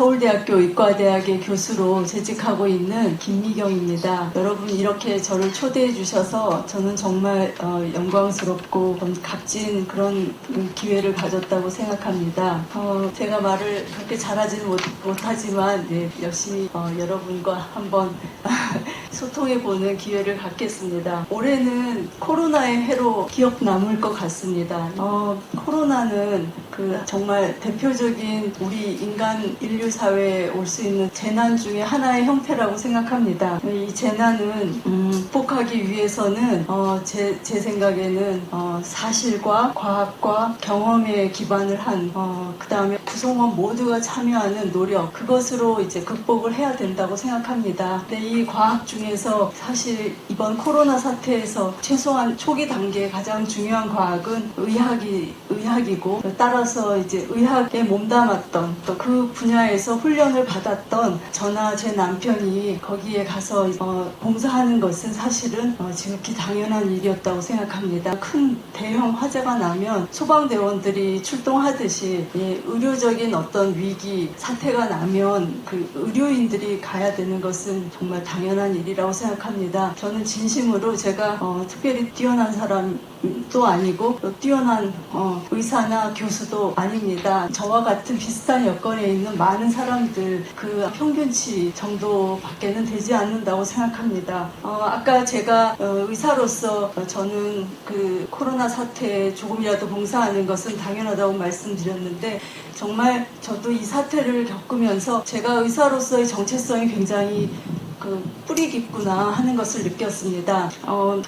서울대학교 의과대학의 교수로 재직하고 있는 김미경입니다. 여러분 이렇게 저를 초대해 주셔서 저는 정말 영광스럽고 값진 그런 기회를 가졌다고 생각합니다. 제가 말을 그렇게 잘하지는 못하지만 열심히 여러분과 한번 소통해보는 기회를 갖겠습니다. 올해는 코로나의 해로 기억 남을 것 같습니다. 코로나는 정말 대표적인 우리 인류 사회에 올 수 있는 재난 중에 하나의 형태라고 생각합니다. 이 재난은 극복하기 위해서는 제 생각에는 사실과 과학과 경험에 기반을 한 그 다음에 구성원 모두가 참여하는 노력, 그것으로 이제 극복을 해야 된다고 생각합니다. 근데 이 과학 중에서 사실 이번 코로나 사태에서 최소한 초기 단계에 가장 중요한 과학은 의학이고, 따라서 이제 의학에 몸담았던 또 그 분야에서 훈련을 받았던 저나 제 남편이 거기에 가서 봉사하는 것은 사실은 지극히 당연한 일이었다고 생각합니다. 큰 대형 화재가 나면 소방대원들이 출동하듯이 의료적인 어떤 위기, 사태가 나면 그 의료인들이 가야 되는 것은 정말 당연한 일이라고 생각합니다. 저는 진심으로 제가 특별히 뛰어난 사람도 아니고 뛰어난 의사나 교수도 아닙니다. 저와 같은 비슷한 여건에 있는 많은 사람들 그 평균치 정도밖에는 되지 않는다고 생각합니다. 아까 제가 의사로서 저는 그 코로나 사태에 조금이라도 봉사하는 것은 당연하다고 말씀드렸는데, 정말 저도 이 사태를 겪으면서 제가 의사로서의 정체성이 굉장히 뿌리 깊구나 하는 것을 느꼈습니다.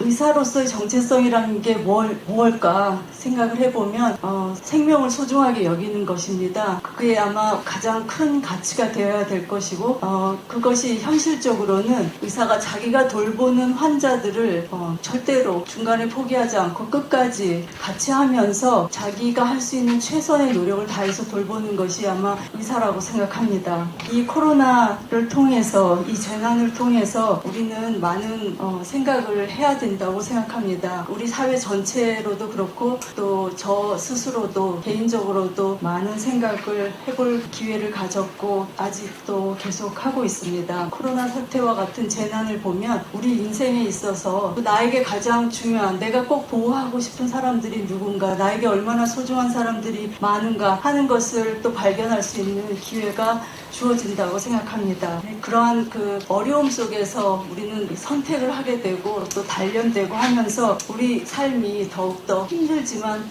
의사로서의 정체성이라는 게 뭘까 생각을 해보면 생명을 소중하게 여기는 것입니다. 그게 아마 가장 큰 가치가 되어야 될 것이고, 그것이 현실적으로는 의사가 자기가 돌보는 환자들을 절대로 중간에 포기하지 않고 끝까지 같이 하면서 자기가 할 수 있는 최선의 노력을 다해서 돌보는 것이 아마 의사라고 생각합니다. 이 코로나를 통해서, 이 재난을 통해서 우리는 많은 생각을 해야 된다고 생각합니다. 우리 사회 전체로도 그렇고 또 저 스스로도 개인적으로도 많은 생각을 해볼 기회를 가졌고 아직도 계속 하고 있습니다. 코로나 사태와 같은 재난을 보면 우리 인생에 있어서 나에게 가장 중요한, 내가 꼭 보호하고 싶은 사람들이 누군가, 나에게 얼마나 소중한 사람들이 많은가 하는 것을 또 발견할 수 있는 기회가 주어진다고 생각합니다. 그러한 그 어려움 속에서 우리는 선택을 하게 되고 또 단련되고 하면서 우리 삶이 더욱더 힘들지만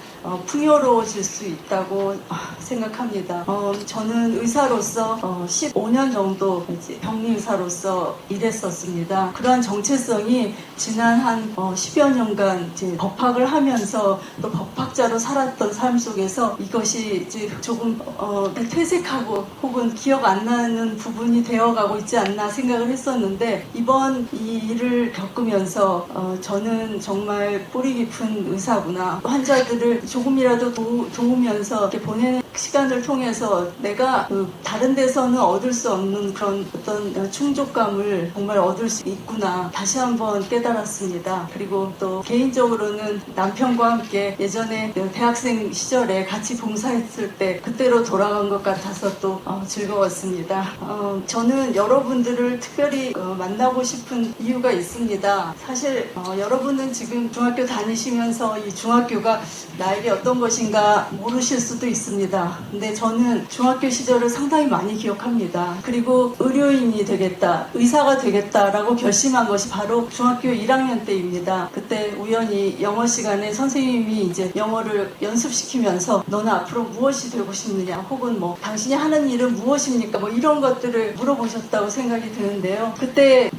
풍요로워질 수 있다고 생각합니다. 저는 의사로서 15년 정도 병리의사로서 일했었습니다. 그러한 정체성이 지난 한 10여 년간 이제 법학을 하면서 또 법학자로 살았던 삶 속에서 이것이 이제 조금 퇴색하고 혹은 기억 안 나는 부분이 되어가고 있지 않나 생각을 했었는데, 이번 이 일을 겪으면서 저는 정말 뿌리 깊은 의사구나, 환자들을 조금이라도 도우면서 이렇게 보내는 시간을 통해서 내가 다른 데서는 얻을 수 없는 그런 어떤 충족감을 정말 얻을 수 있구나 다시 한번 깨달았습니다. 그리고 또 개인적으로는 남편과 함께 예전에 대학생 시절에 같이 봉사했을 때 그때로 돌아간 것 같아서 또 즐거웠습니다. 저는 여러분들을 특별히 만나고 싶은 이유가 있습니다. 사실 여러분은 지금 중학교 다니시면서 이 중학교가 나에게 어떤 것인가 모르실 수도 있습니다. 근데 저는 중학교 시절을 상당히 많이 기억합니다. 그리고 의료인이 되겠다, 의사가 되겠다라고 결심한 것이 바로 중학교 1학년 때입니다. 그때 우연히 영어 시간에 선생님이 이제 영어를 연습시키면서 너는 앞으로 무엇이 되고 싶느냐, 혹은 뭐 당신이 하는 일은 무엇입니까, 뭐 이런 것들을 물어보셨다고 생각이 드는데요. 그때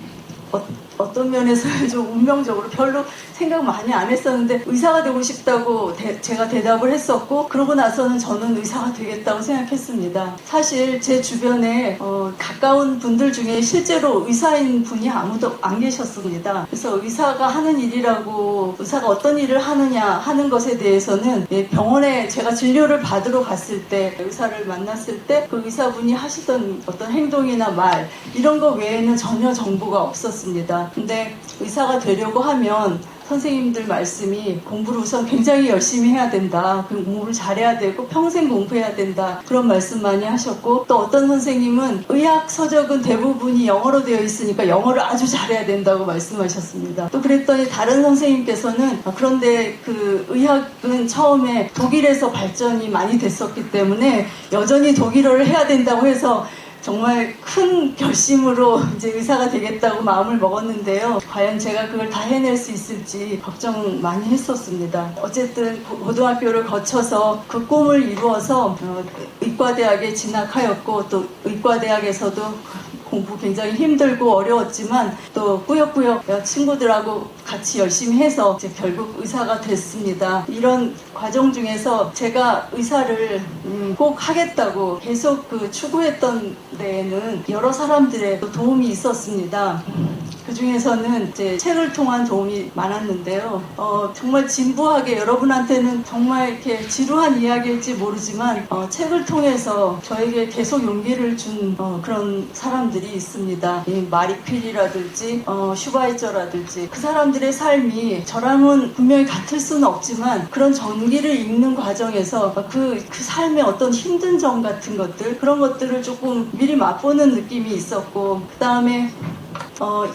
어떤 면에서 좀 운명적으로 별로 생각 많이 안 했었는데 의사가 되고 싶다고 제가 대답을 했었고, 그러고 나서는 저는 의사가 되겠다고 생각했습니다. 사실 제 주변에 가까운 분들 중에 실제로 의사인 분이 아무도 안 계셨습니다. 그래서 의사가 하는 일이라고, 의사가 어떤 일을 하느냐 하는 것에 대해서는 병원에 제가 진료를 받으러 갔을 때, 의사를 만났을 때 그 의사분이 하시던 어떤 행동이나 말 이런 거 외에는 전혀 정보가 없었습니다. 근데 의사가 되려고 하면 선생님들 말씀이 공부를 우선 굉장히 열심히 해야 된다. 공부를 잘해야 되고 평생 공부해야 된다. 그런 말씀 많이 하셨고, 또 어떤 선생님은 의학 서적은 대부분이 영어로 되어 있으니까 영어를 아주 잘해야 된다고 말씀하셨습니다. 또 그랬더니 다른 선생님께서는 그런데 그 의학은 처음에 독일에서 발전이 많이 됐었기 때문에 여전히 독일어를 해야 된다고 해서 정말 큰 결심으로 이제 의사가 되겠다고 마음을 먹었는데요. 과연 제가 그걸 다 해낼 수 있을지 걱정 많이 했었습니다. 어쨌든 고등학교를 거쳐서 그 꿈을 이루어서 의과대학에 진학하였고, 또 의과대학에서도 공부 굉장히 힘들고 어려웠지만 또 꾸역꾸역 친구들하고 같이 열심히 해서 이제 결국 의사가 됐습니다. 이런 과정 중에서 제가 의사를 꼭 하겠다고 계속 추구했던 데에는 여러 사람들의 도움이 있었습니다. 그 중에서는 이제 책을 통한 도움이 많았는데요. 정말 진부하게 여러분한테는 정말 이렇게 지루한 이야기일지 모르지만 책을 통해서 저에게 계속 용기를 준 그런 사람들이 있습니다. 마리 퀴리라든지 슈바이처라든지 그 사람들의 삶이 저랑은 분명히 같을 수는 없지만 그런 전기를 읽는 과정에서 그 삶의 어떤 힘든 점 같은 것들, 그런 것들을 조금 미리 맛보는 느낌이 있었고, 그 다음에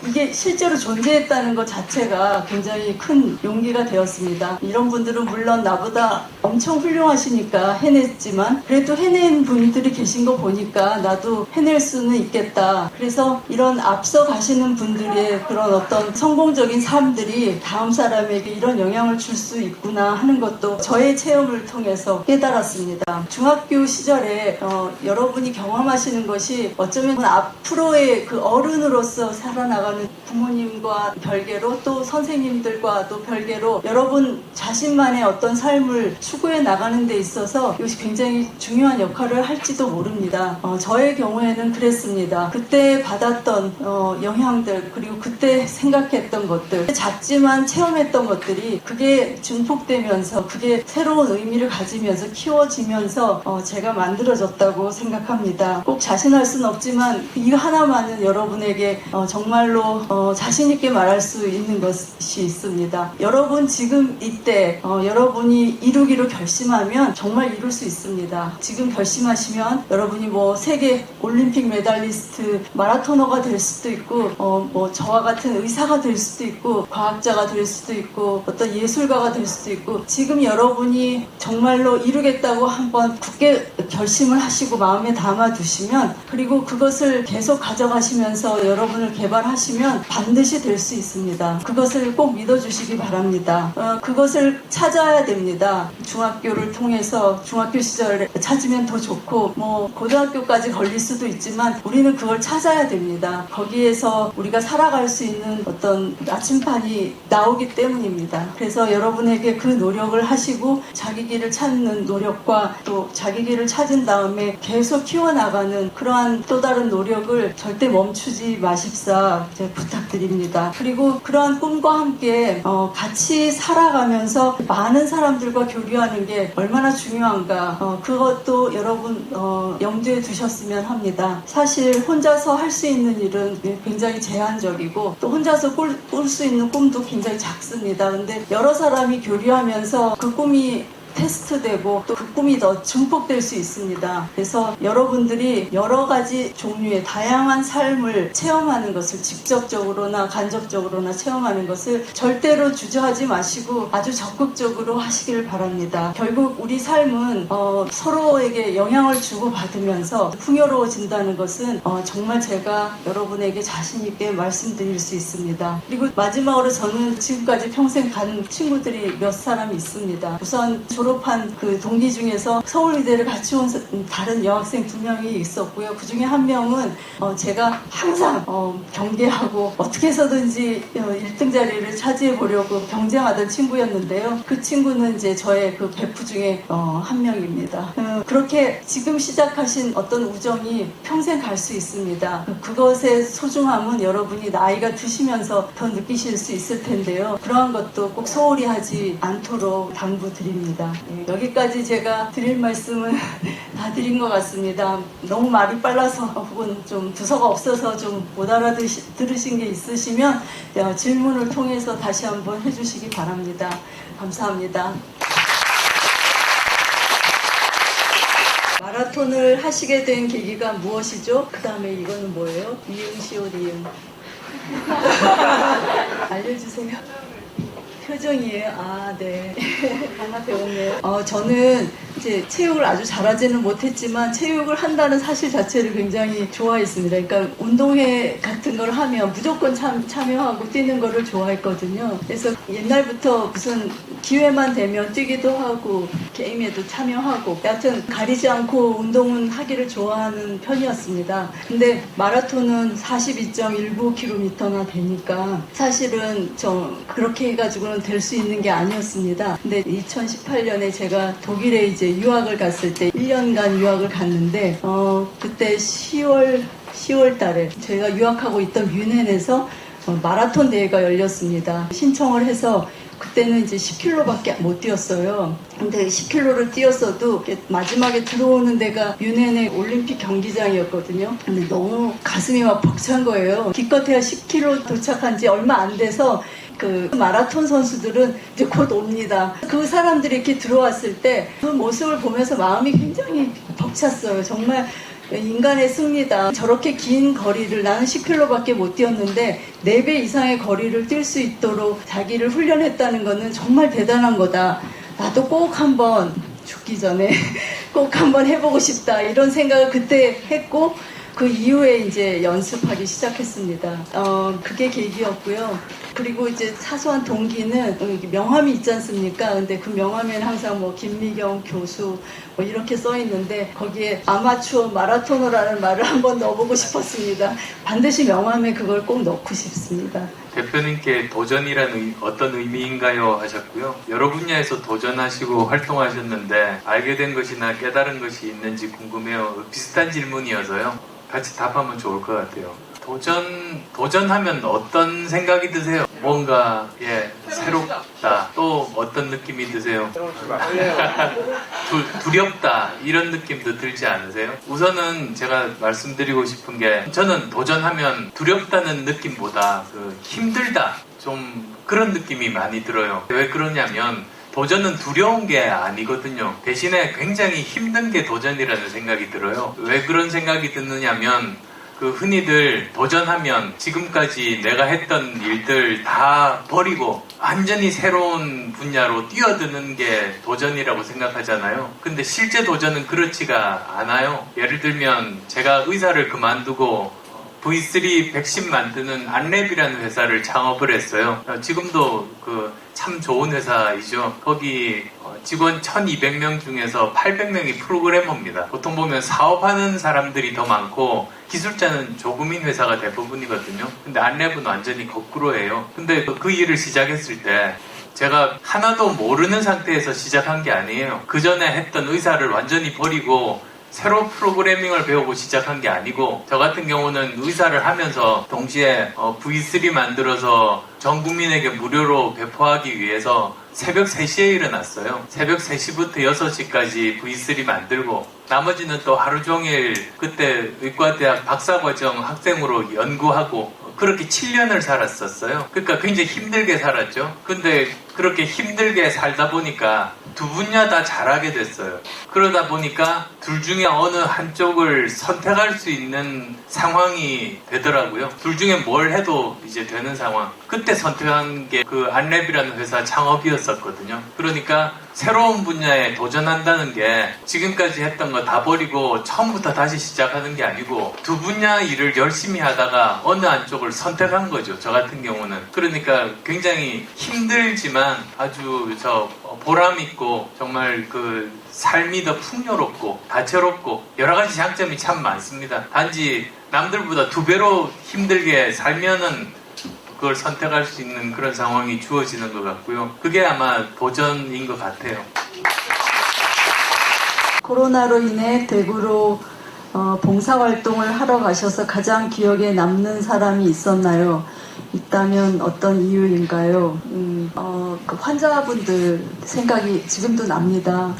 이게 실제로 존재했다는 것 자체가 굉장히 큰 용기가 되었습니다. 이런 분들은 물론 나보다 엄청 훌륭하시니까 해냈지만 그래도 해낸 분들이 계신 거 보니까 나도 해낼 수는 있겠다. 그래서 이런 앞서 가시는 분들의 그런 어떤 성공적인 삶들이 다음 사람에게 이런 영향을 줄 수 있구나 하는 것도 저의 체험을 통해서 깨달았습니다. 중학교 시절에 여러분이 경험하시는 것이 어쩌면 앞으로의 그 어른으로서 살아나가는 부모님과 별개로, 또 선생님들과도 별개로 여러분 자신만의 어떤 삶을 추구해 나가는 데 있어서 이것이 굉장히 중요한 역할을 할지도 모릅니다. 저의 경우에는 그랬습니다. 그때 받았던 영향들, 그리고 그때 생각했던 것들, 작지만 체험했던 것들이 그게 증폭되면서 그게 새로운 의미를 가지면서 키워지면서 제가 만들어졌다고 생각합니다. 꼭 자신할 수는 없지만 이거 하나만은 여러분에게 정말로 자신 있게 말할 수 있는 것이 있습니다. 여러분 지금 이때 여러분이 이루기로 결심하면 정말 이룰 수 있습니다. 지금 결심하시면 여러분이 뭐 세계 올림픽 메달리스트, 마라토너가 될 수도 있고 뭐 저와 같은 의사가 될 수도 있고 과학자가 될 수도 있고 어떤 예술가가 될 수도 있고, 지금 여러분이 정말로 이루겠다고 한번 굳게 결심을 하시고 마음에 담아 두시면, 그리고 그것을 계속 가져가시면서 여러분을 개발하시면 반드시 될 수 있습니다. 그것을 꼭 믿어주시기 바랍니다. 그것을 찾아야 됩니다. 중학교를 통해서 중학교 시절에 찾으면 더 좋고 뭐 고등학교까지 걸릴 수도 있지만 우리는 그걸 찾아야 됩니다. 거기에서 우리가 살아갈 수 있는 어떤 나침판이 나오기 때문입니다. 그래서 여러분에게 그 노력을 하시고 자기 길을 찾는 노력과 또 자기 길을 찾은 다음에 계속 키워나가는 그러한 또 다른 노력을 절대 멈추지 마십사 부탁드립니다. 그리고 그러한 꿈과 함께 같이 살아가면서 많은 사람들과 교류하는 게 얼마나 중요한가, 그것도 여러분 염두에 두셨으면 합니다. 사실 혼자서 할 수 있는 일은 굉장히 제한적이고 또 혼자서 꿀 수 있는 꿈도 굉장히 작습니다. 근데 여러 사람이 교류하면서 그 꿈이 테스트되고 또 그 꿈이 더 증폭될 수 있습니다. 그래서 여러분들이 여러 가지 종류의 다양한 삶을 체험하는 것을, 직접적으로나 간접적으로나 체험하는 것을 절대로 주저하지 마시고 아주 적극적으로 하시길 바랍니다. 결국 우리 삶은 서로에게 영향을 주고받으면서 풍요로워진다는 것은 정말 제가 여러분에게 자신 있게 말씀드릴 수 있습니다. 그리고 마지막으로 저는 지금까지 평생 간 친구들이 몇 사람 있습니다. 우선 졸업한 그 동기 중에서 서울의대를 같이 온 다른 여학생 2명이 있었고요. 그 중에 한 명은 제가 항상 경계하고 어떻게 해서든지 1등 자리를 차지해 보려고 경쟁하던 친구였는데요. 그 친구는 이제 저의 그 베프 중에 한 명입니다. 그렇게 지금 시작하신 어떤 우정이 평생 갈 수 있습니다. 그것의 소중함은 여러분이 나이가 드시면서 더 느끼실 수 있을 텐데요. 그러한 것도 꼭 소홀히 하지 않도록 당부드립니다. 예, 여기까지 제가 드릴 말씀은 다 드린 것 같습니다. 너무 말이 빨라서 혹은 좀 두서가 없어서 좀 못 알아들으신 게 있으시면 질문을 통해서 다시 한번 해주시기 바랍니다. 감사합니다. 마라톤을 하시게 된 계기가 무엇이죠? 그 다음에 이거는 뭐예요? 이응, 시옷, 이응. 알려주세요. 표정이에요. 아, 네. 하나 배웠네요. 저는 이제 체육을 아주 잘하지는 못했지만 체육을 한다는 사실 자체를 굉장히 좋아했습니다. 그러니까 운동회 같은 걸 하면 무조건 참여하고 뛰는 거를 좋아했거든요. 그래서 옛날부터 무슨 기회만 되면 뛰기도 하고 게임에도 참여하고 여하튼 가리지 않고 운동은 하기를 좋아하는 편이었습니다. 근데 마라톤은 42.19km나 되니까 사실은 그렇게 해가지고는 될 수 있는 게 아니었습니다. 근데 2018년에 제가 독일에 이제 유학을 갔을 때 1년간 유학을 갔는데 그때 10월 달에 제가 유학하고 있던 뮌헨에서 마라톤 대회가 열렸습니다. 신청을 해서 그때는 이제 10km밖에 못 뛰었어요. 근데 10km를 뛰었어도 마지막에 들어오는 데가 뮌헨의 올림픽 경기장이었거든요. 근데 너무 가슴이 막 벅찬 거예요. 기껏해야 10km 도착한 지 얼마 안 돼서 그 마라톤 선수들은 이제 곧 옵니다. 그 사람들이 이렇게 들어왔을 때 그 모습을 보면서 마음이 굉장히 벅찼어요. 정말 인간의 승리다. 저렇게 긴 거리를 나는 10km밖에 못 뛰었는데 4배 이상의 거리를 뛸 수 있도록 자기를 훈련했다는 것은 정말 대단한 거다. 나도 꼭 한번 죽기 전에 꼭 한번 해보고 싶다. 이런 생각을 그때 했고 그 이후에 이제 연습하기 시작했습니다. 그게 계기였고요. 그리고 이제 사소한 동기는 명함이 있지 않습니까? 근데 그 명함에는 항상 뭐 김미경 교수 뭐 이렇게 써 있는데 거기에 아마추어 마라토너라는 말을 한번 넣어보고 싶었습니다. 반드시 명함에 그걸 꼭 넣고 싶습니다. 대표님께 도전이라는 어떤 의미인가요? 하셨고요. 여러 분야에서 도전하시고 활동하셨는데 알게 된 것이나 깨달은 것이 있는지 궁금해요. 비슷한 질문이어서요. 같이 답하면 좋을 것 같아요. 도전하면 어떤 생각이 드세요? 뭔가 새롭다. 또 어떤 느낌이 드세요? 두렵다. 이런 느낌도 들지 않으세요? 우선은 제가 말씀드리고 싶은 게 저는 도전하면 두렵다는 느낌보다 힘들다. 좀 그런 느낌이 많이 들어요. 왜 그러냐면 도전은 두려운 게 아니거든요. 대신에 굉장히 힘든 게 도전이라는 생각이 들어요. 왜 그런 생각이 드느냐면 흔히들 도전하면 지금까지 내가 했던 일들 다 버리고 완전히 새로운 분야로 뛰어드는 게 도전이라고 생각하잖아요. 근데 실제 도전은 그렇지가 않아요. 예를 들면 제가 의사를 그만두고 V3 백신 만드는 안랩이라는 회사를 창업을 했어요. 지금도 참 좋은 회사이죠. 거기 직원 1200명 중에서 800명이 프로그래머입니다. 보통 보면 사업하는 사람들이 더 많고 기술자는 조금인 회사가 대부분이거든요. 근데 안랩은 완전히 거꾸로예요. 근데 그 일을 시작했을 때 제가 하나도 모르는 상태에서 시작한 게 아니에요. 그 전에 했던 의사를 완전히 버리고 새로 프로그래밍을 배우고 시작한 게 아니고 저 같은 경우는 의사를 하면서 동시에 V3 만들어서 전 국민에게 무료로 배포하기 위해서 새벽 3시에 일어났어요. 새벽 3시부터 6시까지 V3 만들고 나머지는 또 하루 종일 그때 의과대학 박사과정 학생으로 연구하고 그렇게 7년을 살았었어요. 그러니까 굉장히 힘들게 살았죠. 근데 그렇게 힘들게 살다 보니까 두 분야 다 잘하게 됐어요. 그러다 보니까 둘 중에 어느 한쪽을 선택할 수 있는 상황이 되더라고요. 둘 중에 뭘 해도 이제 되는 상황. 그때 선택한 게 안랩이라는 회사 창업이었었거든요. 그러니까 새로운 분야에 도전한다는 게 지금까지 했던 거 다 버리고 처음부터 다시 시작하는 게 아니고 두 분야 일을 열심히 하다가 어느 한쪽을 선택한 거죠. 저 같은 경우는. 그러니까 굉장히 힘들지만 아주 보람있고 정말 삶이 더 풍요롭고 다채롭고 여러 가지 장점이 참 많습니다. 단지 남들보다 2배로 힘들게 살면은 그걸 선택할 수 있는 그런 상황이 주어지는 것 같고요. 그게 아마 도전인 것 같아요. 코로나로 인해 대구로 봉사활동을 하러 가셔서 가장 기억에 남는 사람이 있었나요? 있다면 어떤 이유인가요? 그 환자분들 생각이 지금도 납니다.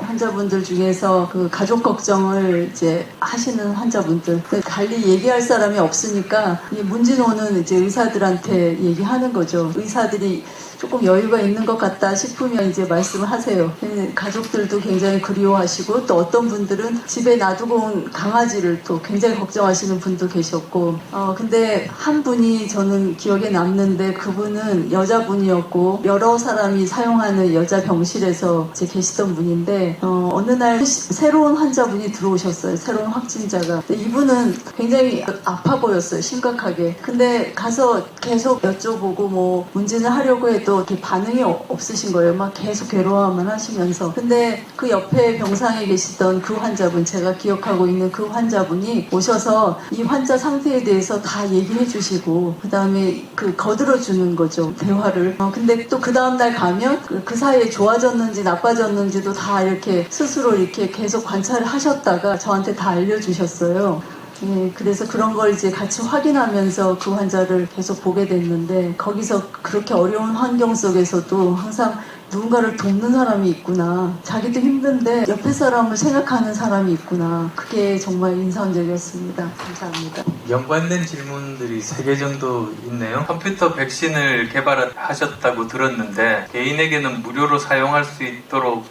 환자분들 중에서 그 가족 걱정을 이제 하시는 환자분들. 달리 얘기할 사람이 없으니까 이 문진호는 이제 의사들한테 얘기하는 거죠. 의사들이 조금 여유가 있는 것 같다 싶으면 이제 말씀을 하세요. 가족들도 굉장히 그리워하시고 또 어떤 분들은 집에 놔두고 온 강아지를 또 굉장히 걱정하시는 분도 계셨고 근데 한 분이 저는 기억에 남는데 그분은 여자분이었고 여러 사람이 사용하는 여자 병실에서 이제 계시던 분인데 어느 날 새로운 환자분이 들어오셨어요. 새로운 확진자가. 근데 이분은 굉장히 아파 보였어요. 심각하게. 근데 가서 계속 여쭤보고 뭐 문진을 하려고 해도 이렇게 반응이 없으신 거예요. 막 계속 괴로워만 하시면서. 근데 그 옆에 병상에 계시던 그 환자분, 제가 기억하고 있는 그 환자분이 오셔서 이 환자 상태에 대해서 다 얘기해 주시고 그 다음에 그 거들어 주는 거죠. 대화를. 근데 또 그 다음날 가면 그 사이에 좋아졌는지 나빠졌는지도 다 이렇게 스스로 이렇게 계속 관찰을 하셨다가 저한테 다 알려주셨어요. 네, 그래서 그런 걸 이제 같이 확인하면서 그 환자를 계속 보게 됐는데 거기서 그렇게 어려운 환경 속에서도 항상 누군가를 돕는 사람이 있구나. 자기도 힘든데 옆에 사람을 생각하는 사람이 있구나. 그게 정말 인상적이었습니다. 감사합니다. 연관된 질문들이 3개 정도 있네요. 컴퓨터 백신을 개발하셨다고 들었는데 개인에게는 무료로 사용할 수 있도록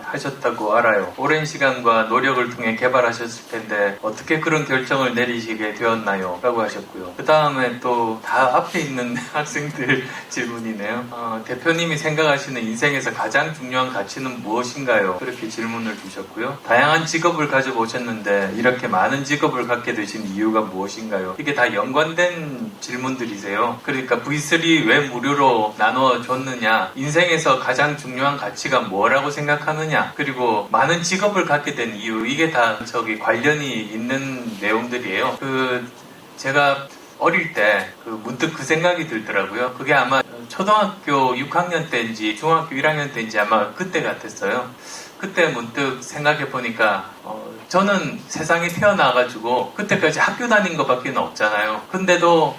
하셨다고 알아요. 오랜 시간과 노력을 통해 개발하셨을 텐데 어떻게 그런 결정을 내리시게 되었나요? 라고 하셨고요. 그 다음에 또 다 앞에 있는 학생들 질문이네요. 대표님이 생각하시는 인생에서 가장 중요한 가치는 무엇인가요? 그렇게 질문을 주셨고요. 다양한 직업을 가지고 오셨는데 이렇게 많은 직업을 갖게 되신 이유가 무엇인가요? 이게 다 연관된 질문들이세요. 그러니까 V3 왜 무료로 나눠줬느냐, 인생에서 가장 중요한 가치가 뭐라고 생각하느냐, 그리고 많은 직업을 갖게 된 이유, 이게 다 관련이 있는 내용들이에요. 제가 어릴 때 문득 그 생각이 들더라고요. 그게 아마 초등학교 6학년 때인지 중학교 1학년 때인지 아마 그때 같았어요. 그때 문득 생각해 보니까 저는 세상에 태어나가지고 그때까지 학교 다닌 것밖에 없잖아요. 근데도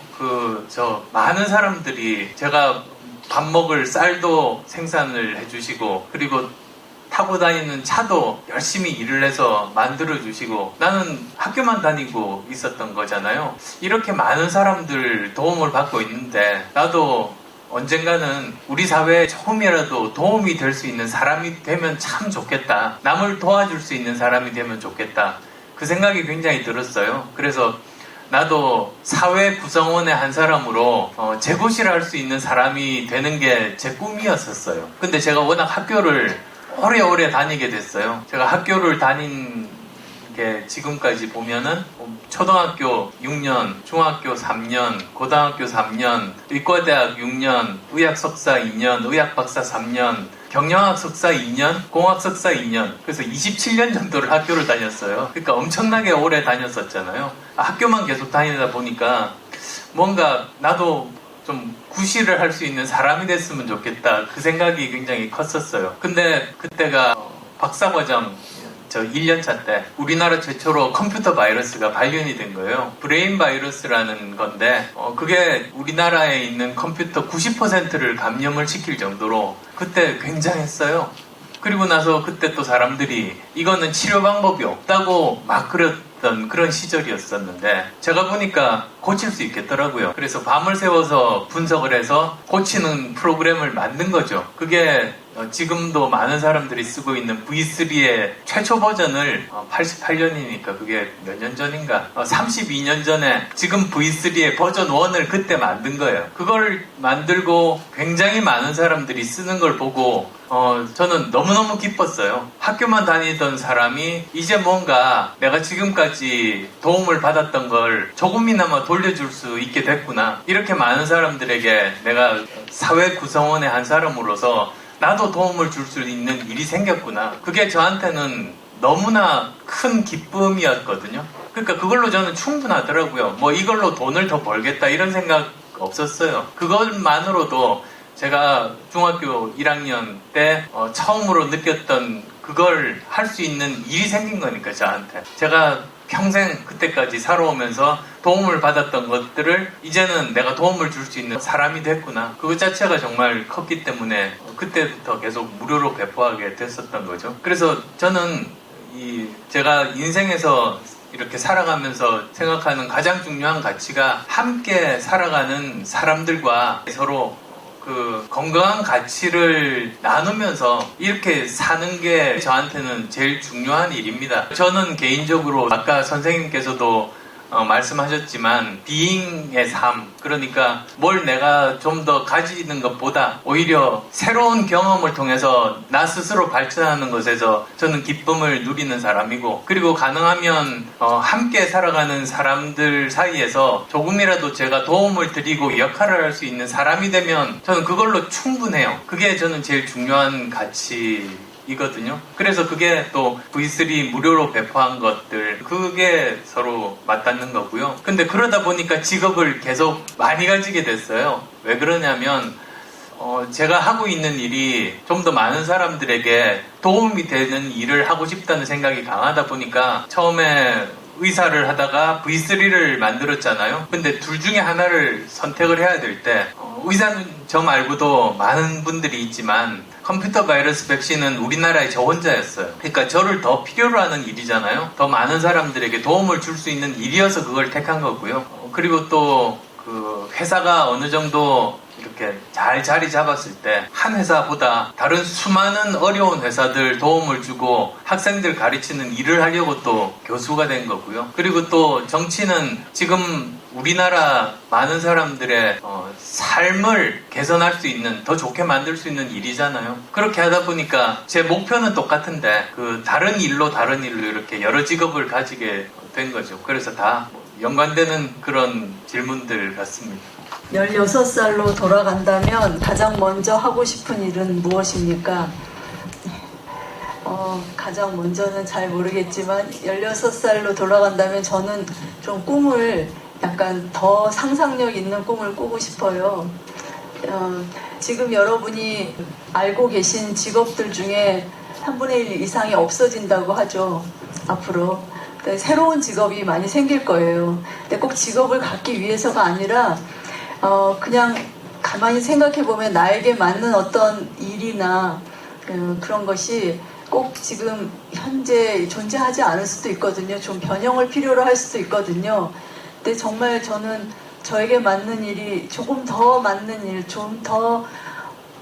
많은 사람들이 제가 밥 먹을 쌀도 생산을 해주시고, 그리고 타고 다니는 차도 열심히 일을 해서 만들어주시고, 나는 학교만 다니고 있었던 거잖아요. 이렇게 많은 사람들 도움을 받고 있는데 나도 언젠가는 우리 사회에 조금이라도 도움이 될 수 있는 사람이 되면 참 좋겠다. 남을 도와줄 수 있는 사람이 되면 좋겠다. 그 생각이 굉장히 들었어요. 그래서 나도 사회 구성원의 한 사람으로 재고시를 할 수 있는 사람이 되는 게 제 꿈이었었어요. 근데 제가 워낙 학교를 오래오래 다니게 됐어요. 제가 학교를 다닌 게 지금까지 보면은 초등학교 6년, 중학교 3년, 고등학교 3년, 의과대학 6년, 의학 석사 2년, 의학 박사 3년, 경영학 석사 2년, 공학 석사 2년. 그래서 27년 정도를 학교를 다녔어요. 그러니까 엄청나게 오래 다녔었잖아요. 학교만 계속 다니다 보니까 뭔가 나도 좀 구실을 할 수 있는 사람이 됐으면 좋겠다. 그 생각이 굉장히 컸었어요. 근데 그때가 박사과정 1년차 때 우리나라 최초로 컴퓨터 바이러스가 발견이 된 거예요. 브레인 바이러스라는 건데 그게 우리나라에 있는 컴퓨터 90%를 감염을 시킬 정도로 그때 굉장했어요. 그리고 나서 그때 또 사람들이 이거는 치료 방법이 없다고 막 그랬던 그런 시절이었었는데 제가 보니까 고칠 수 있겠더라고요. 그래서 밤을 새워서 분석을 해서 고치는 프로그램을 만든 거죠. 그게 지금도 많은 사람들이 쓰고 있는 V3의 최초 버전을 88년이니까 그게 몇 년 전인가 32년 전에 지금 V3의 버전 1을 그때 만든 거예요. 그걸 만들고 굉장히 많은 사람들이 쓰는 걸 보고 저는 너무너무 기뻤어요. 학교만 다니던 사람이 이제 뭔가 내가 지금까지 도움을 받았던 걸 조금이나마 돌려줄 수 있게 됐구나. 이렇게 많은 사람들에게 내가 사회 구성원의 한 사람으로서 나도 도움을 줄 수 있는 일이 생겼구나. 그게 저한테는 너무나 큰 기쁨이었거든요. 그러니까 그걸로 저는 충분하더라고요. 뭐 이걸로 돈을 더 벌겠다 이런 생각 없었어요. 그것만으로도 제가 중학교 1학년 때 처음으로 느꼈던 그걸 할 수 있는 일이 생긴 거니까 저한테. 제가 평생 그때까지 살아오면서 도움을 받았던 것들을 이제는 내가 도움을 줄 수 있는 사람이 됐구나. 그것 자체가 정말 컸기 때문에 그때부터 계속 무료로 배포하게 됐었던 거죠. 그래서 저는 제가 인생에서 이렇게 살아가면서 생각하는 가장 중요한 가치가 함께 살아가는 사람들과 서로 그 건강한 가치를 나누면서 이렇게 사는 게 저한테는 제일 중요한 일입니다. 저는 개인적으로 아까 선생님께서도 말씀하셨지만 비잉의 삶, 그러니까 뭘 내가 좀 더 가지는 것보다 오히려 새로운 경험을 통해서 나 스스로 발전하는 것에서 저는 기쁨을 누리는 사람이고, 그리고 가능하면 함께 살아가는 사람들 사이에서 조금이라도 제가 도움을 드리고 역할을 할 수 있는 사람이 되면 저는 그걸로 충분해요. 그게 저는 제일 중요한 가치이거든요. 그래서 그게 또 V3 무료로 배포한 것들, 그게 서로 맞닿는 거고요. 근데 그러다 보니까 직업을 계속 많이 가지게 됐어요. 왜 그러냐면 제가 하고 있는 일이 좀 더 많은 사람들에게 도움이 되는 일을 하고 싶다는 생각이 강하다 보니까 처음에 의사를 하다가 V3를 만들었잖아요. 근데 둘 중에 하나를 선택을 해야 될 때 의사는 저 말고도 많은 분들이 있지만 컴퓨터 바이러스 백신은 우리나라에 저 혼자였어요. 그러니까 저를 더 필요로 하는 일이잖아요. 더 많은 사람들에게 도움을 줄 수 있는 일이어서 그걸 택한 거고요. 그리고 또 그 회사가 어느 정도 이렇게 잘 자리 잡았을 때 한 회사보다 다른 수많은 어려운 회사들 도움을 주고 학생들 가르치는 일을 하려고 또 교수가 된 거고요. 그리고 또 정치는 지금 우리나라 많은 사람들의 삶을 개선할 수 있는, 더 좋게 만들 수 있는 일이잖아요. 그렇게 하다 보니까 제 목표는 똑같은데 그 다른 일로 이렇게 여러 직업을 가지게 된 거죠. 그래서 다 연관되는 그런 질문들 같습니다. 16살로 돌아간다면 가장 먼저 하고 싶은 일은 무엇입니까? 가장 먼저는 잘 모르겠지만 16살로 돌아간다면 저는 좀 꿈을 약간 더 상상력 있는 꿈을 꾸고 싶어요. 지금 여러분이 알고 계신 직업들 중에 3분의 1 이상이 없어진다고 하죠. 앞으로. 새로운 직업이 많이 생길 거예요. 근데 꼭 직업을 갖기 위해서가 아니라 그냥 가만히 생각해보면 나에게 맞는 어떤 일이나 그런 것이 꼭 지금 현재 존재하지 않을 수도 있거든요. 좀 변형을 필요로 할 수도 있거든요. 근데 정말 저는 저에게 맞는 일이 조금 더 맞는 일, 좀 더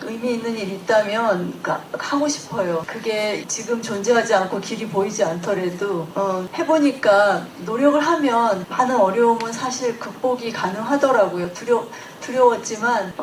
의미 있는 일이 있다면 하고 싶어요. 그게 지금 존재하지 않고 길이 보이지 않더라도 해보니까 노력을 하면 많은 어려움은 사실 극복이 가능하더라고요. 두려웠지만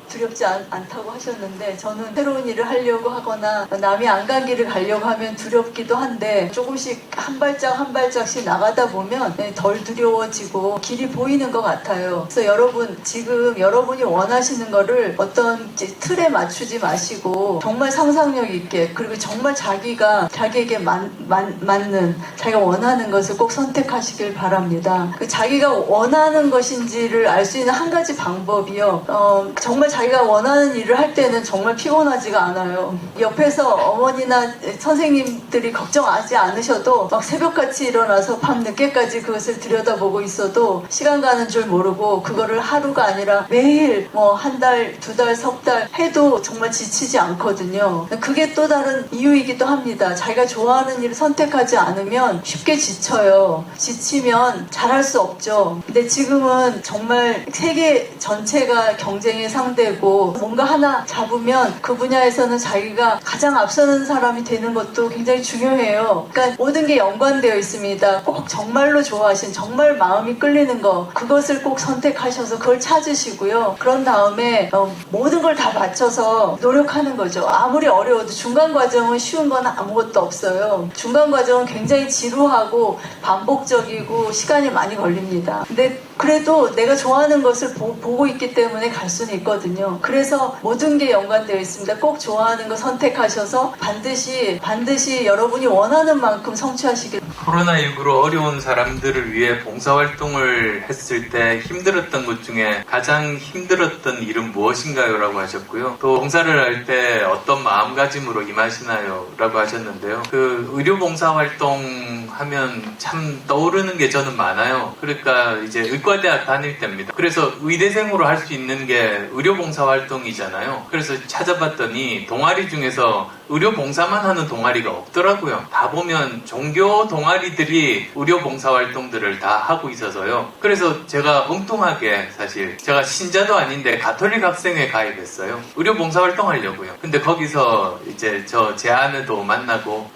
두렵지 않다고 하셨는데 저는 새로운 일을 하려고 하거나 남이 안 간 길을 가려고 하면 두렵기도 한데 조금씩 한 발짝 한 발짝씩 나가다 보면 덜 두려워지고 길이 보이는 것 같아요. 그래서 여러분 지금 여러분이 원하시는 거를 어떤 틀에 맞추지 마시고 정말 상상력 있게, 그리고 정말 자기에게 맞는 자기가 원하는 것을 꼭 선택하시길 바랍니다. 자기가 원하는 것인지를 알 수 있는 한 가지 방법이요. 정말 자기가 원하는 일을 할 때는 정말 피곤하지가 않아요. 옆에서 어머니나 선생님들이 걱정하지 않으셔도 막 새벽같이 일어나서 밤 늦게까지 그것을 들여다보고 있어도 시간 가는 줄 모르고 그거를 하루가 아니라 매일 한 달, 두 달, 석 달 해도 정말 지치지 않거든요. 그게 또 다른 이유이기도 합니다. 자기가 좋아하는 일을 선택하지 않으면 쉽게 지쳐요. 지치면 잘할 수 없죠. 근데 지금은 정말 세계 전체가 경쟁의 상대고 뭔가 하나 잡으면 그 분야에서는 자기가 가장 앞서는 사람이 되는 것도 굉장히 중요해요. 그러니까 모든 게 연관되어 있습니다. 꼭 정말로 좋아하신, 정말 마음이 끌리는 거, 그것을 꼭 선택하셔서 그걸 찾으시고요. 그런 다음에 모든 걸 다 맞춰서 노력하는 거죠. 아무리 어려워도 중간 과정은 쉬운 건 아무것도 없어요. 중간 과정은 굉장히 지루하고 반복적이고 시간이 많이 걸립니다. 근데 그래도 내가 좋아하는 것을 보고 있기 때문에 갈 수는 있거든요. 그래서 모든 게 연관되어 있습니다. 꼭 좋아하는 거 선택하셔서 반드시 여러분이 원하는 만큼 성취하시길 코로나19로 어려운 사람들을 위해 봉사활동을 했을 때 힘들었던 것 중에 가장 힘들었던 일은 무엇인가요? 라고 하셨고요. 또 봉사를 할 때 어떤 마음가짐으로 임하시나요? 라고 하셨는데요. 그 의료봉사활동 하면 참 떠오르는 게 저는 많아요. 그러니까 이제 의과대학 다닐 때입니다. 그래서 의대생으로 할 수 있는 게 의료봉사활동이잖아요. 그래서 찾아봤더니 동아리 중에서 의료봉사만 하는 동아리가 없더라고요. 다 보면 종교 동아리들이 의료봉사활동들을 다 하고 있어서요. 그래서 제가 엉뚱하게 사실 제가 신자도 아닌데 가톨릭 학생회 가입했어요. 의료봉사활동 하려고요. 근데 거기서 이제 제 아내도 만나고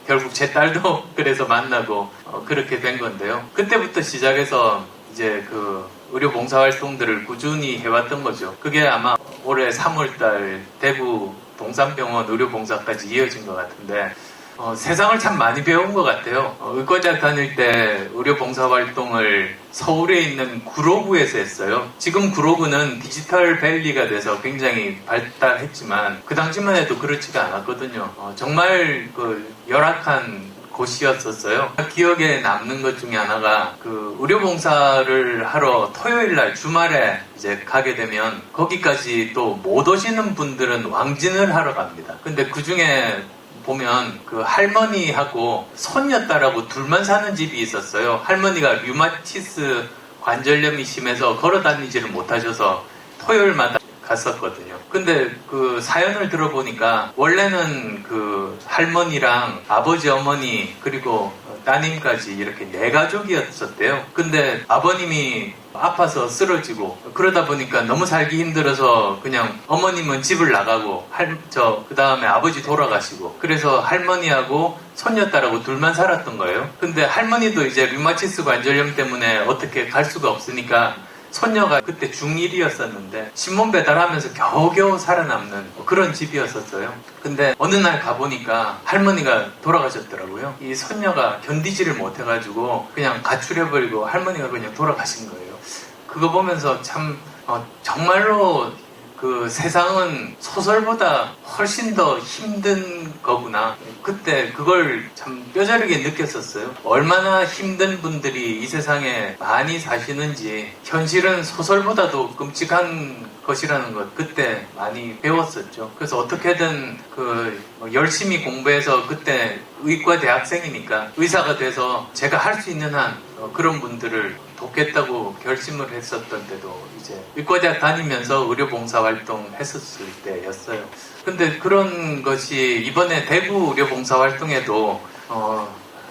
결국 제 딸도 그래서 만나고 그렇게 된 건데요. 그때부터 시작해서 이제 그 의료 봉사활동들을 꾸준히 해왔던 거죠. 그게 아마 올해 3월달 대구 동산병원 의료봉사까지 이어진 것 같은데 세상을 참 많이 배운 것 같아요. 의과대학 다닐 때 의료봉사활동을 서울에 있는 구로구에서 했어요. 지금 구로구는 디지털 밸리가 돼서 굉장히 발달했지만 그 당시만 해도 그렇지가 않았거든요. 정말 그 열악한 곳이었었어요. 기억에 남는 것 중에 하나가 그 의료봉사를 하러 토요일날 주말에 이제 가게 되면 거기까지 또 못 오시는 분들은 왕진을 하러 갑니다. 근데 그 중에 보면 그 할머니하고 손녀딸하고 둘만 사는 집이 있었어요. 할머니가 류마티스 관절염이 심해서 걸어 다니지를 못하셔서 토요일마다 갔었거든요. 근데 그 사연을 들어보니까 원래는 그 할머니랑 아버지, 어머니 그리고 따님까지 이렇게 4가족이었었대요. 근데 아버님이 아파서 쓰러지고 그러다 보니까 너무 살기 힘들어서 그냥 어머님은 집을 나가고 그 다음에 아버지 돌아가시고 그래서 할머니하고 손녀딸하고 둘만 살았던 거예요. 근데 할머니도 이제 류마티스 관절염 때문에 어떻게 갈 수가 없으니까 손녀가 그때 중1이었었는데 신문 배달하면서 겨우겨우 살아남는 그런 집이었었어요. 근데 어느 날 가보니까 할머니가 돌아가셨더라고요. 이 손녀가 견디지를 못해가지고 그냥 가출해버리고 할머니가 그냥 돌아가신 거예요. 그거 보면서 참 정말로 그 세상은 소설보다 훨씬 더 힘든 거구나. 그때 그걸 참 뼈저리게 느꼈었어요. 얼마나 힘든 분들이 이 세상에 많이 사시는지 현실은 소설보다도 끔찍한 것이라는 것 그때 많이 배웠었죠. 그래서 어떻게든 열심히 공부해서 그때 의과 대학생이니까 의사가 돼서 제가 할 수 있는 한 그런 분들을 돕겠다고 결심을 했었던 때도 이제 의과대학 다니면서 의료봉사활동 했었을 때였어요. 근데 그런 것이 이번에 대구 의료봉사활동에도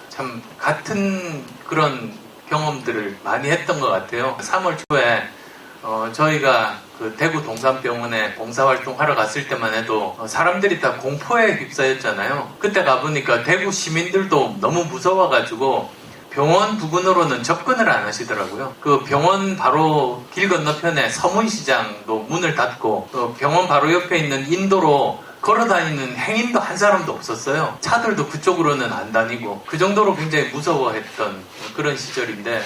참 같은 그런 경험들을 많이 했던 것 같아요. 3월 초에 저희가 그 대구 동산병원에 봉사활동 하러 갔을 때만 해도 사람들이 다 공포에 휩싸였잖아요. 그때 가보니까 대구 시민들도 너무 무서워가지고 병원 부근으로는 접근을 안 하시더라고요. 그 병원 바로 길 건너편에 서문시장도 문을 닫고 또 병원 바로 옆에 있는 인도로 걸어다니는 행인도 한 사람도 없었어요. 차들도 그쪽으로는 안 다니고 그 정도로 굉장히 무서워했던 그런 시절인데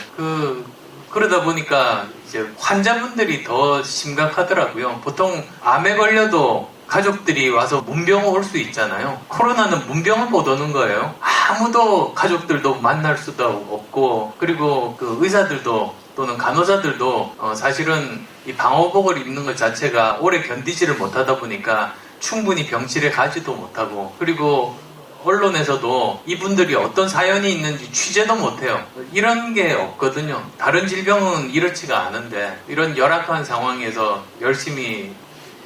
그러다 보니까 이제 환자분들이 더 심각하더라고요. 보통 암에 걸려도 가족들이 와서 문병을 올 수 있잖아요. 코로나는 문병을 못 오는 거예요. 아무도 가족들도 만날 수도 없고 그리고 그 의사들도 또는 간호사들도 사실은 이 방호복을 입는 것 자체가 오래 견디지를 못하다 보니까 충분히 병실에 가지도 못하고 그리고 언론에서도 이분들이 어떤 사연이 있는지 취재도 못해요. 이런 게 없거든요. 다른 질병은 이렇지가 않은데 이런 열악한 상황에서 열심히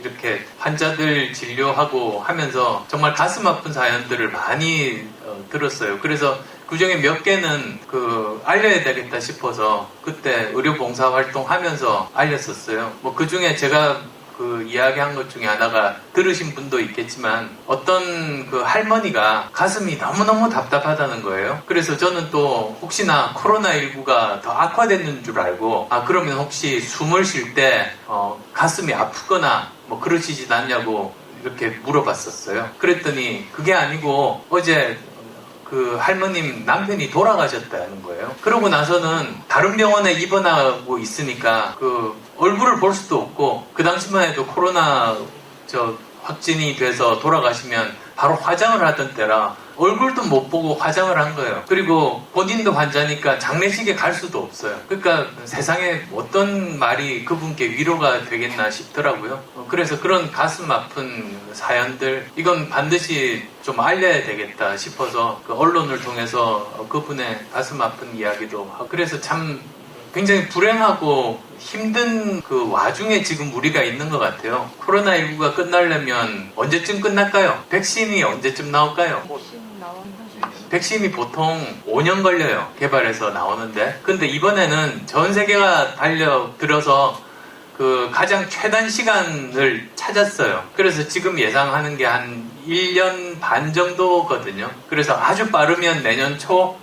이렇게 환자들 진료하고 하면서 정말 가슴 아픈 사연들을 많이 들었어요. 그래서 그 중에 몇 개는 알려야 되겠다 싶어서 그때 의료봉사활동 하면서 알렸었어요. 그 중에 제가 이야기한 것 중에 하나가 들으신 분도 있겠지만 어떤 그 할머니가 가슴이 너무너무 답답하다는 거예요. 그래서 저는 또 혹시나 코로나19가 더 악화됐는 줄 알고 그러면 혹시 숨을 쉴 때 가슴이 아프거나 그러시진 않냐고 이렇게 물어봤었어요. 그랬더니 그게 아니고 어제 그 할머님 남편이 돌아가셨다는 거예요. 그러고 나서는 다른 병원에 입원하고 있으니까 얼굴을 볼 수도 없고 그 당시만 해도 코로나 확진이 돼서 돌아가시면 바로 화장을 하던 때라 얼굴도 못 보고 화장을 한 거예요. 그리고 본인도 환자니까 장례식에 갈 수도 없어요. 그러니까 세상에 어떤 말이 그분께 위로가 되겠나 싶더라고요. 그래서 그런 가슴 아픈 사연들, 이건 반드시 좀 알려야 되겠다 싶어서 그 언론을 통해서 그분의 가슴 아픈 이야기도 하고, 그래서 참 굉장히 불행하고 힘든 그 와중에 지금 우리가 있는 것 같아요. 코로나19가 끝나려면 언제쯤 끝날까요? 백신이 언제쯤 나올까요? 백신이 보통 5년 걸려요. 개발해서 나오는데. 근데 이번에는 전 세계가 달려들어서 그 가장 최단 시간을 찾았어요. 그래서 지금 예상하는 게 한 1년 반 정도거든요. 그래서 아주 빠르면 내년 초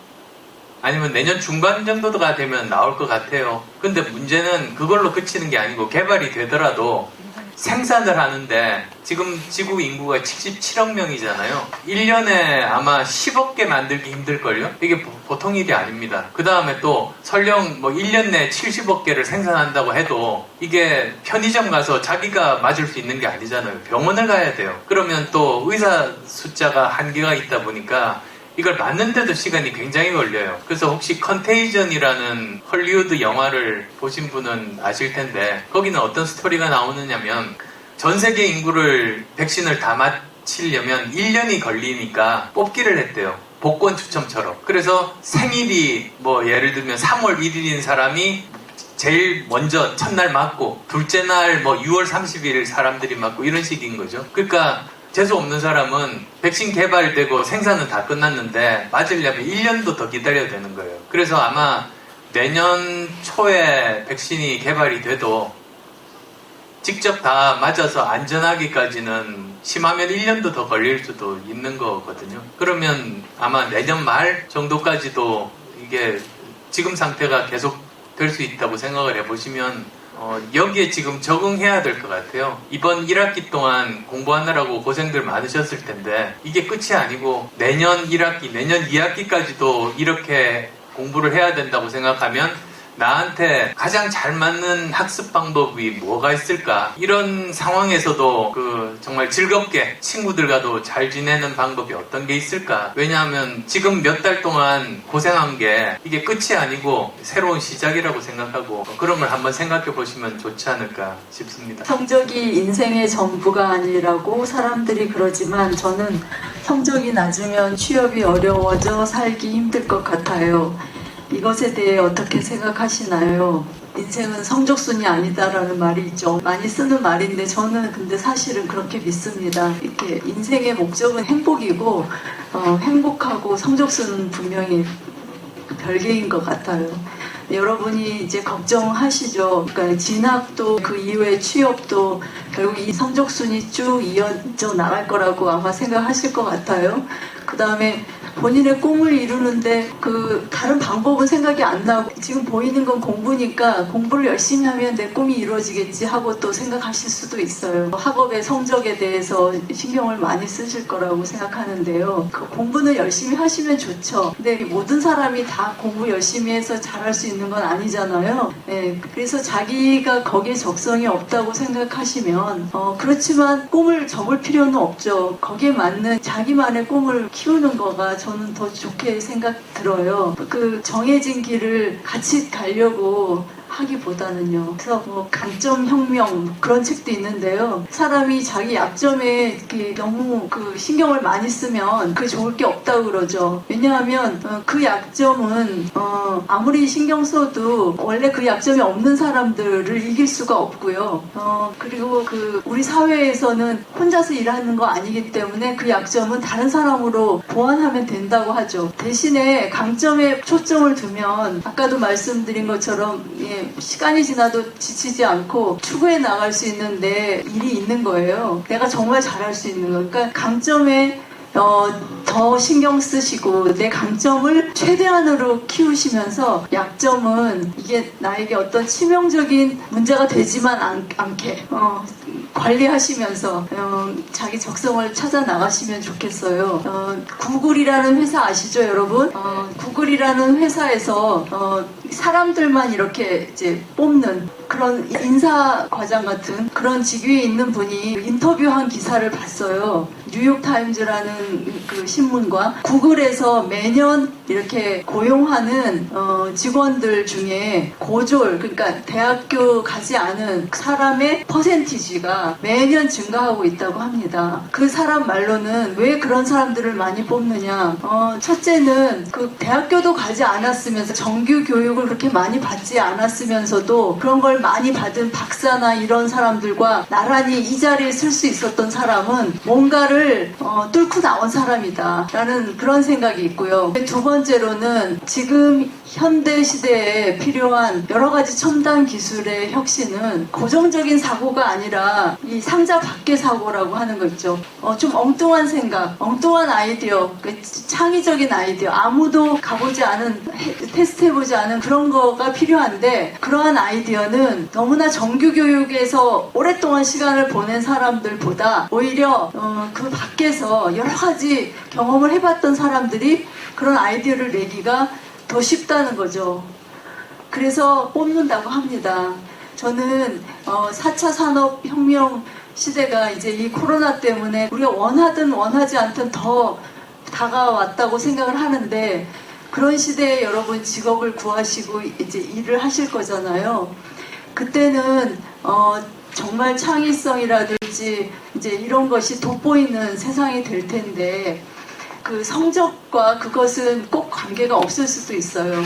아니면 내년 중반 정도가 되면 나올 것 같아요. 근데 문제는 그걸로 그치는 게 아니고, 개발이 되더라도 생산을 하는데 지금 지구 인구가 77억 명이잖아요. 1년에 아마 10억 개 만들기 힘들걸요? 이게 보통 일이 아닙니다. 그 다음에 또 설령 뭐 1년 내에 70억 개를 생산한다고 해도 이게 편의점 가서 자기가 맞을 수 있는 게 아니잖아요. 병원을 가야 돼요. 그러면 또 의사 숫자가 한계가 있다 보니까 이걸 맞는데도 시간이 굉장히 걸려요. 그래서 혹시 컨테이전이라는 헐리우드 영화를 보신 분은 아실 텐데, 거기는 어떤 스토리가 나오느냐면 전 세계 인구를 백신을 다 맞히려면 1년이 걸리니까 뽑기를 했대요. 복권 추첨처럼. 그래서 생일이 뭐 예를 들면 3월 1일인 사람이 제일 먼저 첫날 맞고, 둘째 날 뭐 6월 30일 사람들이 맞고, 이런 식인 거죠. 그러니까 재수 없는 사람은 백신 개발되고 생산은 다 끝났는데 맞으려면 1년도 더 기다려야 되는 거예요. 그래서 아마 내년 초에 백신이 개발이 돼도 직접 다 맞아서 안전하기까지는 심하면 1년도 더 걸릴 수도 있는 거거든요. 그러면 아마 내년 말 정도까지도 이게 지금 상태가 계속 될 수 있다고 생각을 해보시면 여기에 지금 적응해야 될 것 같아요. 이번 1학기 동안 공부하느라고 고생들 많으셨을 텐데 이게 끝이 아니고 내년 1학기, 내년 2학기까지도 이렇게 공부를 해야 된다고 생각하면 나한테 가장 잘 맞는 학습 방법이 뭐가 있을까? 이런 상황에서도 그 정말 즐겁게 친구들과도 잘 지내는 방법이 어떤 게 있을까? 왜냐하면 지금 몇 달 동안 고생한 게 이게 끝이 아니고 새로운 시작이라고 생각하고, 그런 걸 한번 생각해 보시면 좋지 않을까 싶습니다. 성적이 인생의 전부가 아니라고 사람들이 그러지만 저는 성적이 낮으면 취업이 어려워져 살기 힘들 것 같아요. 이것에 대해 어떻게 생각하시나요? 인생은 성적순이 아니다라는 말이 있죠. 많이 쓰는 말인데 저는 근데 사실은 그렇게 믿습니다. 이렇게 인생의 목적은 행복이고 행복하고 성적순은 분명히 별개인 것 같아요. 여러분이 이제 걱정하시죠. 그러니까 진학도 그 이후에 취업도 결국 이 성적순이 쭉 이어져 나갈 거라고 아마 생각하실 것 같아요. 그 다음에 본인의 꿈을 이루는데 그 다른 방법은 생각이 안 나고 지금 보이는 건 공부니까 공부를 열심히 하면 내 꿈이 이루어지겠지 하고 또 생각하실 수도 있어요. 학업의 성적에 대해서 신경을 많이 쓰실 거라고 생각하는데요. 그 공부는 열심히 하시면 좋죠. 근데 모든 사람이 다 공부 열심히 해서 잘할 수 있는 건 아니잖아요. 네, 그래서 자기가 거기에 적성이 없다고 생각하시면 그렇지만 꿈을 접을 필요는 없죠. 거기에 맞는 자기만의 꿈을 키우는 거가 저는 더 좋게 생각 들어요. 그 정해진 길을 같이 가려고 하기보다는요. 그래서 뭐 강점 혁명 그런 책도 있는데요. 사람이 자기 약점에 이렇게 너무 그 신경을 많이 쓰면 그 좋을 게 없다고 그러죠. 왜냐하면 그 약점은 아무리 신경 써도 원래 그 약점이 없는 사람들을 이길 수가 없고요. 그리고 그 우리 사회에서는 혼자서 일하는 거 아니기 때문에 그 약점은 다른 사람으로 보완하면 된다고 하죠. 대신에 강점에 초점을 두면 아까도 말씀드린 것처럼 시간이 지나도 지치지 않고 추구해 나갈 수 있는 내 일이 있는 거예요. 내가 정말 잘할 수 있는 거. 그러니까 강점에 더 신경 쓰시고 내 강점을 최대한으로 키우시면서 약점은 이게 나에게 어떤 치명적인 문제가 되지만 않게 관리하시면서 자기 적성을 찾아 나가시면 좋겠어요. 구글이라는 회사 아시죠, 여러분? 구글이라는 회사에서 사람들만 이렇게 이제 뽑는 그런 인사 과장 같은 그런 직위에 있는 분이 인터뷰한 기사를 봤어요. 뉴욕타임즈라는 그 신문과 구글에서 매년 이렇게 고용하는 직원들 중에 고졸, 그러니까 대학교 가지 않은 사람의 퍼센티지가 매년 증가하고 있다고 합니다. 그 사람 말로는 왜 그런 사람들을 많이 뽑느냐? 첫째는 그 대학교도 가지 않았으면서 정규 교육을 그렇게 많이 받지 않았으면서도 그런 걸 많이 받은 박사나 이런 사람들과 나란히 이 자리에 쓸 수 있었던 사람은 뭔가를 뚫고 나온 사람이다 라는 그런 생각이 있고요. 두 번째로는 지금 현대 시대에 필요한 여러 가지 첨단 기술의 혁신은 고정적인 사고가 아니라 이 상자 밖의 사고라고 하는 거 있죠. 좀 엉뚱한 생각, 엉뚱한 아이디어, 창의적인 아이디어, 아무도 가보지 않은, 테스트해보지 않은 그런 거가 필요한데, 그러한 아이디어는 너무나 정규 교육에서 오랫동안 시간을 보낸 사람들보다 오히려 그 밖에서 여러 가지 경험을 해봤던 사람들이 그런 아이디어를 내기가 더 쉽다는 거죠. 그래서 뽑는다고 합니다. 저는 4차 산업혁명 시대가 이제 이 코로나 때문에 우리가 원하든 원하지 않든 더 다가왔다고 생각을 하는데, 그런 시대에 여러분 직업을 구하시고 이제 일을 하실 거잖아요. 그때는 정말 창의성이라든지 이제 이런 것이 돋보이는 세상이 될 텐데, 그 성적과 그것은 꼭 관계가 없을 수도 있어요.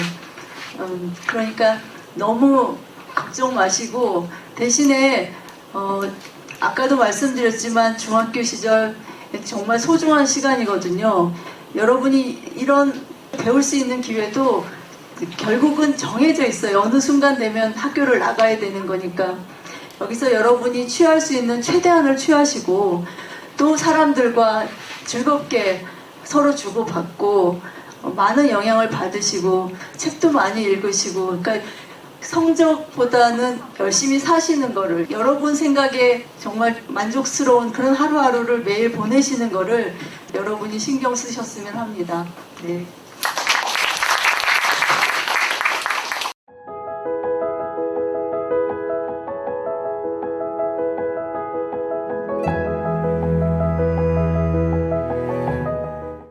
그러니까 너무 걱정 마시고, 대신에 아까도 말씀드렸지만 중학교 시절 정말 소중한 시간이거든요. 여러분이 이런 배울 수 있는 기회도 결국은 정해져 있어요. 어느 순간 되면 학교를 나가야 되는 거니까. 여기서 여러분이 취할 수 있는 최대한을 취하시고, 또 사람들과 즐겁게 서로 주고받고 많은 영향을 받으시고 책도 많이 읽으시고, 그러니까 성적보다는 열심히 사시는 거를, 여러분 생각에 정말 만족스러운 그런 하루하루를 매일 보내시는 거를 여러분이 신경 쓰셨으면 합니다. 네.